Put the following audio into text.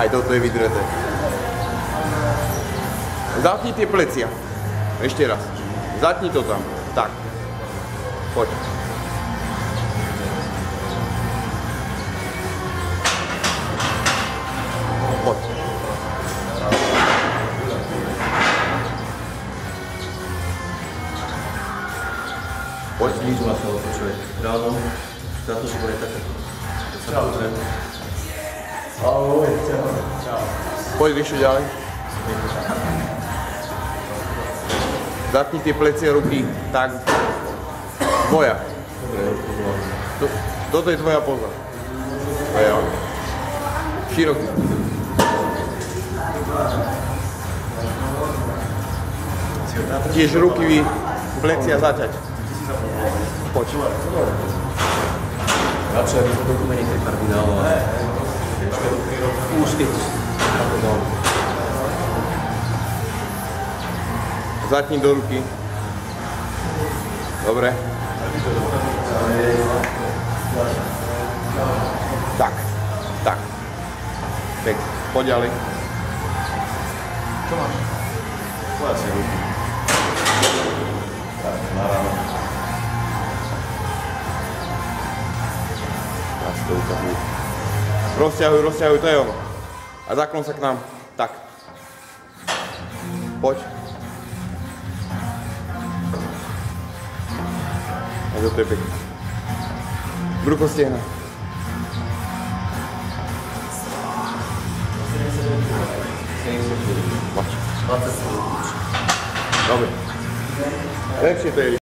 Aj toto je vydreté. Zatni tie plecia. Ešte raz. Zatni to tam. Tak. Poď. Poď. Poď. Znižu ma to počuje. Ráno. Za to, že bude také. Čau. Ahoj. Čau. Poď vyššie ďalej. Zatni tie plecia ruky. Tak. Tvoja. Toto je tvoja poza. To je on. Široký. Tiež ruky plecia zaťať. Poď. Radšej, aby to trochu menej tej kardinálu. Už keď... Zatni do ruky. Dobre. Tak. Tak. Pek. Poď ďalej. Čo máš? Tvoja si ruky. Tak, na ráno. Rozťahuj, rozťahuj, to je ono. A zaklon sa k nám. Tak. Poď. A toto je pekné. Brucho stehna. Poď. 20. Dobre. Lepšie to je.